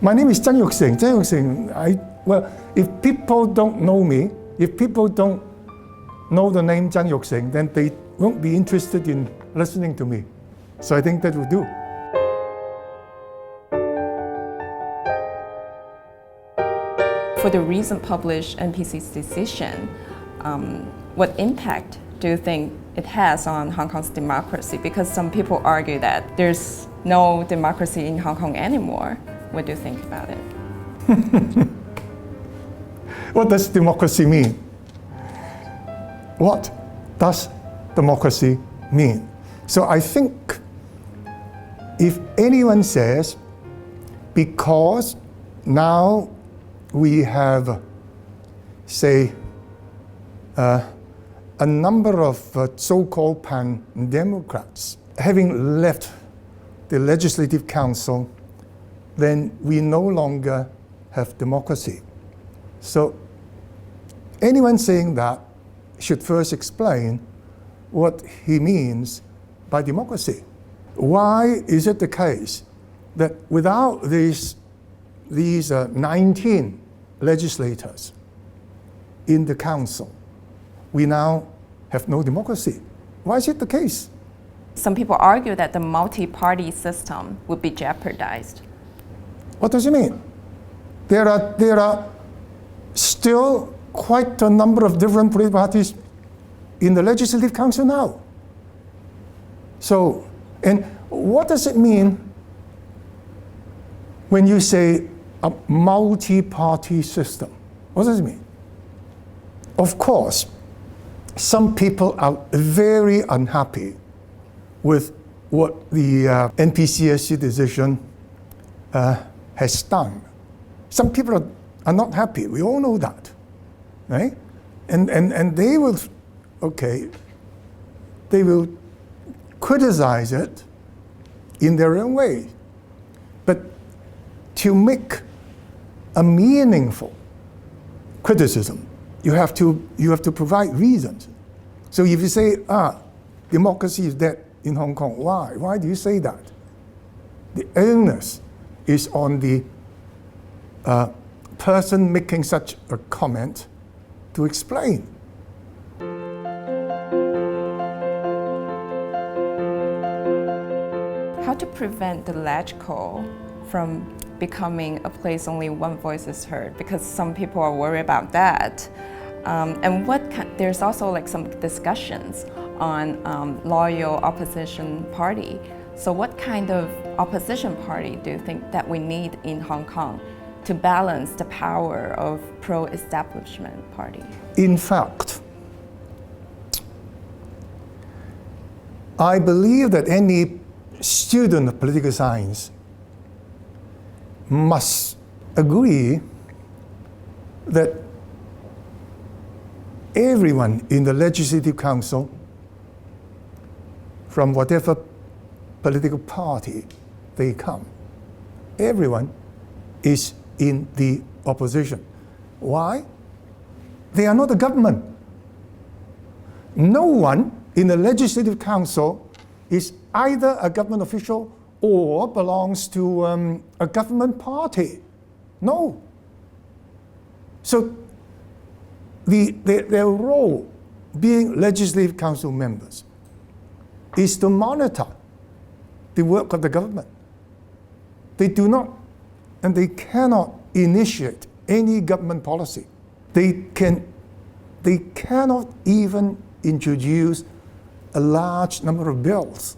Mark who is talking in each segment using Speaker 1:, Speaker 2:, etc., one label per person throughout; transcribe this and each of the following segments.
Speaker 1: My name is Tsang Yok-sing. Tsang Yok-sing, well, if people don't know me, if people don't know the name Tsang Yok-sing, then they won't be interested in listening to me. So I think that will do.
Speaker 2: For the recent published NPC's decision, what impact do you think it has on Hong Kong's democracy? Because some people argue that there's no democracy in Hong Kong anymore. What do you think about it?
Speaker 1: What does democracy mean? What does democracy mean? So I think if anyone says, because now we have, say, a number of so-called pan-democrats having left the Legislative Council, then we no longer have democracy. So anyone saying that should first explain what he means by democracy. Why is it the case that without these 19 legislators in the council, we now have no democracy? Why is it the case?
Speaker 2: Some people argue that the multi-party system would be jeopardized.
Speaker 1: What does it mean? There are still quite a number of different political parties in the Legislative Council now. So, and what does it mean when you say a multi-party system? What does it mean? Of course, some people are very unhappy with what the NPCSC decision has done. Some people are not happy. We all know that, right? And they will, they will criticize it in their own way. But to make a meaningful criticism, you have to provide reasons. So if you say, democracy is dead in Hong Kong, why? Why do you say that? The onus is on the person making such a comment to explain.
Speaker 2: How to prevent the LegCo from becoming a place only one voice is heard? Because some people are worried about that. And there's also like some discussions on loyal opposition party. So what kind of opposition party do you think that we need in Hong Kong to balance the power of pro-establishment party?
Speaker 1: In fact, I believe that any student of political science must agree that everyone in the Legislative Council, from whatever political party they come, everyone is in the opposition. Why? They are not the government. No one in the Legislative Council is either a government official or belongs to a government party. No. So their role, being Legislative Council members, is to monitor the work of the government. They do not and they cannot initiate any government policy. They cannot even introduce a large number of bills.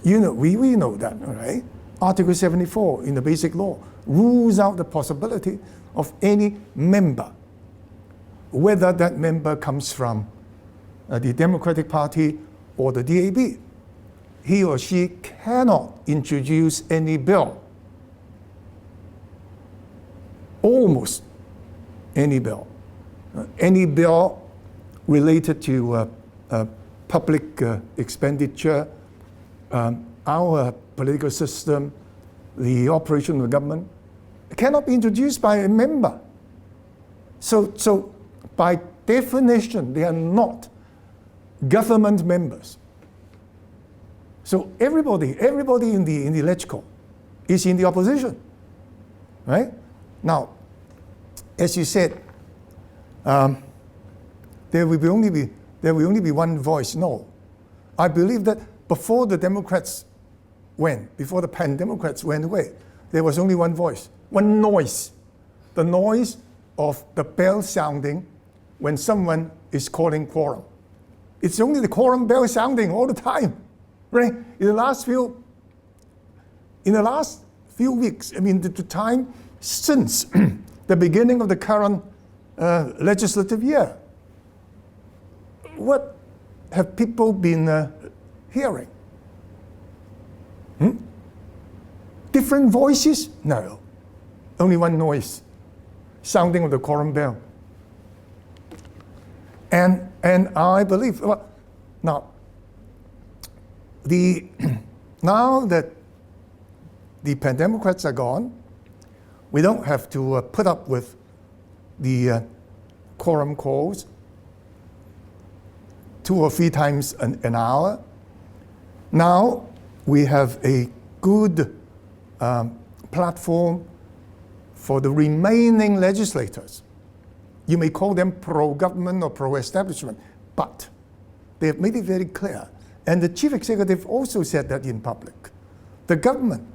Speaker 1: You know, we know that, right? Article 74 in the Basic Law rules out the possibility of any member, whether that member comes from the Democratic Party or the DAB. He or she cannot introduce any bill, almost any bill related to public expenditure, our political system, the operation of the government, cannot be introduced by a member. So by definition, they are not government members. So everybody in the LegCo is in the opposition. right? Now, as you said, there will only be one voice. No, I believe that before the pan-democrats went away, there was only one voice, one noise, the noise of the bell sounding when someone is calling quorum. It's only the quorum bell sounding all the time, right? In the last few weeks, I mean, the time since the beginning of the current legislative year, what have people been hearing? Different voices? No. Only one noise, sounding of the quorum bell. And I believe, well, now that the pan-democrats are gone, we don't have to put up with the quorum calls 2 or 3 times an hour. Now we have a good platform for the remaining legislators. You may call them pro-government or pro-establishment, but they have made it very clear. And the chief executive also said that in public. The government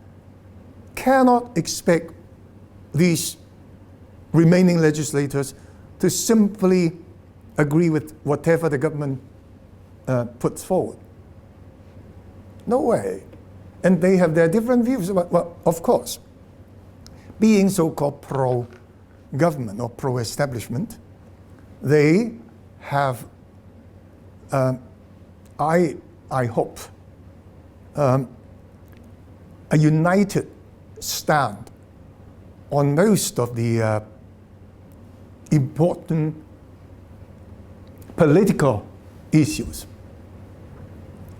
Speaker 1: cannot expect these remaining legislators to simply agree with whatever the government puts forward. No way. And they have their different views. Well, of course, being so-called pro-government or pro-establishment, they have, I hope, a united stand on most of the important political issues,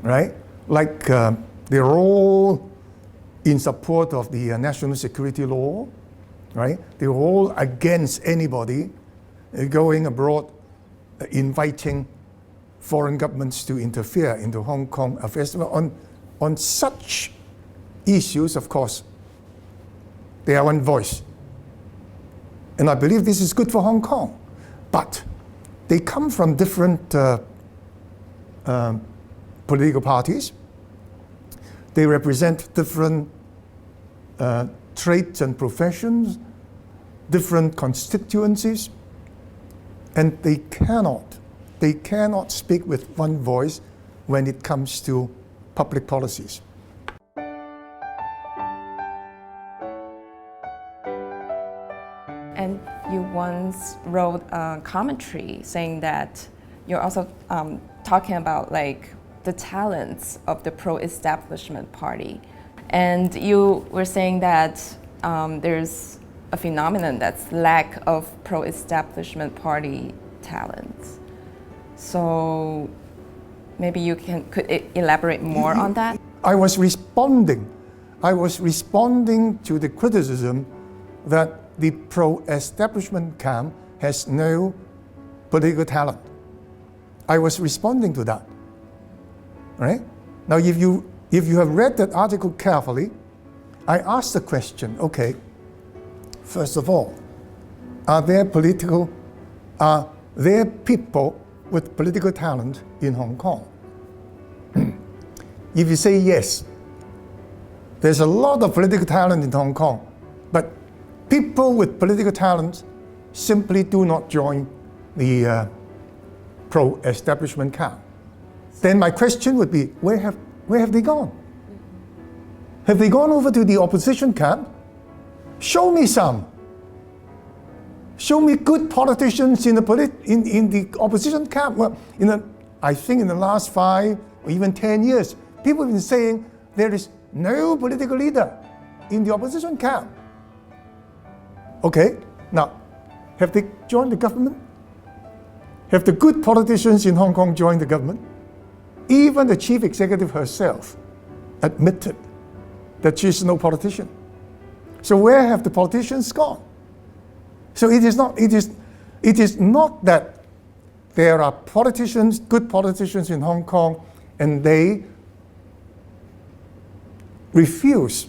Speaker 1: right? Like they're all in support of the national security law, right? They're all against anybody going abroad, inviting foreign governments to interfere into Hong Kong affairs. On such issues, of course, they are one voice. And I believe this is good for Hong Kong. But they come from different political parties. They represent different trades and professions, different constituencies, and they cannot speak with one voice when it comes to public policies.
Speaker 2: And you once wrote a commentary saying that you're also talking about like the talents of the pro-establishment party. And you were saying that there's a phenomenon that's lack of pro-establishment party talents. So maybe you could elaborate more on that?
Speaker 1: I was responding to the criticism that the pro-establishment camp has no political talent. I was responding to that, right? Now, if you have read that article carefully, I asked the question, okay, first of all, are there people with political talent in Hong Kong? If you say yes, there's a lot of political talent in Hong Kong, but people with political talent simply do not join the pro-establishment camp. Then my question would be, where have they gone? Have they gone over to the opposition camp? Show me some. Show me good politicians in the opposition camp. Well, I think in the last 5 or even 10 years, people have been saying there is no political leader in the opposition camp. Okay, now, have they joined the government? Have the good politicians in Hong Kong joined the government? Even the chief executive herself admitted that she's no politician. So where have the politicians gone? So it is not that there are politicians, good politicians in Hong Kong, and they refuse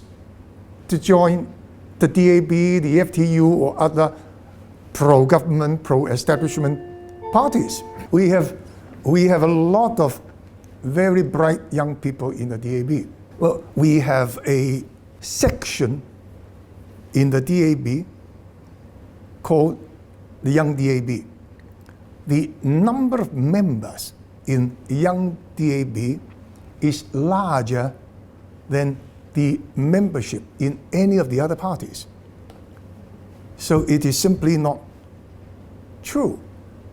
Speaker 1: to join the DAB, the FTU, or other pro-government, pro-establishment parties. We have a lot of very bright young people in the DAB. Well, we have a section in the DAB called the Young DAB. The number of members in Young DAB is larger than the membership in any of the other parties. So it is simply not true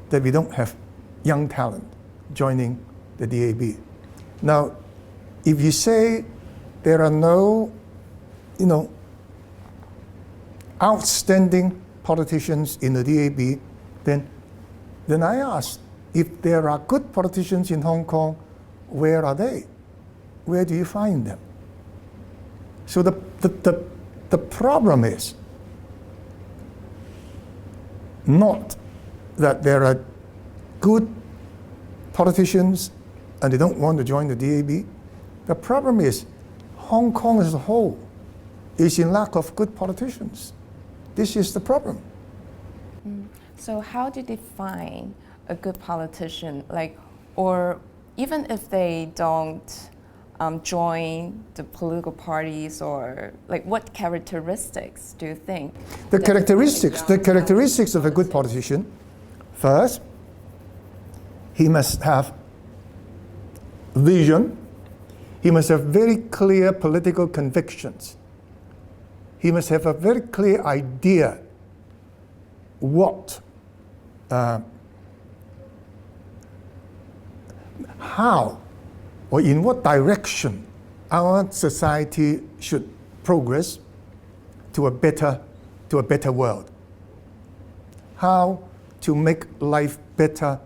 Speaker 1: that we don't have young talent joining the DAB. Now, if you say there are no, outstanding politicians in the DAB, then I ask, if there are good politicians in Hong Kong, where are they? Where do you find them? So the problem is not that there are good politicians and they don't want to join the DAB. The problem is Hong Kong as a whole is in lack of good politicians. This is the problem.
Speaker 2: So how do you define a good politician? Or even if they don't join the political parties, or what characteristics do you think?
Speaker 1: The characteristics of a good politician, first, he must have vision. He must have very clear political convictions. He must have a very clear idea how or in what direction our society should progress to a better world. How to make life better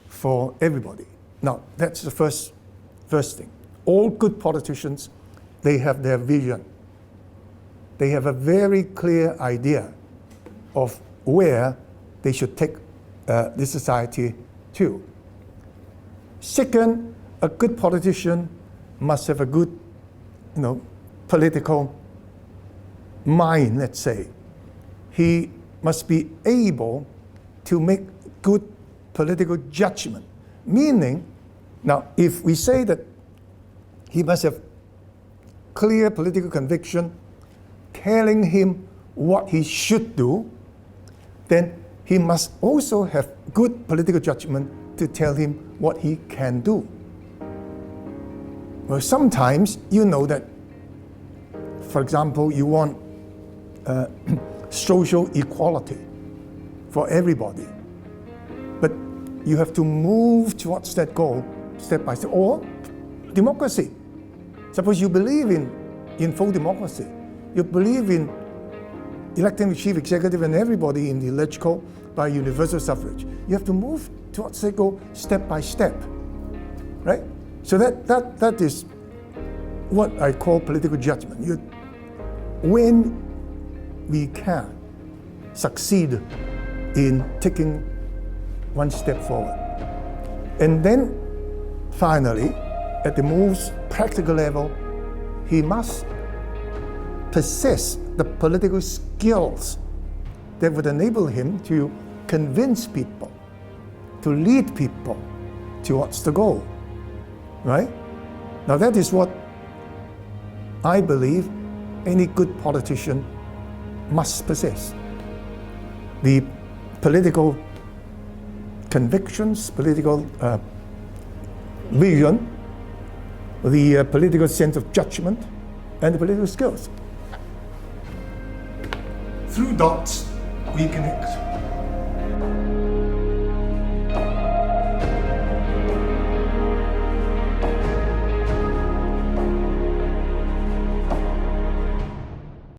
Speaker 1: for everybody. Now, that's the first thing. All good politicians, they have their vision. They have a very clear idea of where they should take this society to. Second, a good politician must have a good, political mind, let's say. He must be able to make good political judgment. Meaning, now, if we say that he must have clear political conviction, telling him what he should do, then he must also have good political judgment to tell him what he can do. Well, sometimes you know that, for example, you want social equality for everybody, but you have to move towards that goal step by step. Or democracy. Suppose you believe in full democracy. You believe in electing the chief executive and everybody in the LegCo by universal suffrage. You have to move towards that goal step by step, right? So that is what I call political judgment. When we can succeed in taking one step forward. And then finally, at the most practical level, he must possess the political skills that would enable him to convince people, to lead people towards the goal, right? Now that is what I believe any good politician must possess. The political convictions, political vision, the political sense of judgment, and the political skills. Through dots, we connect.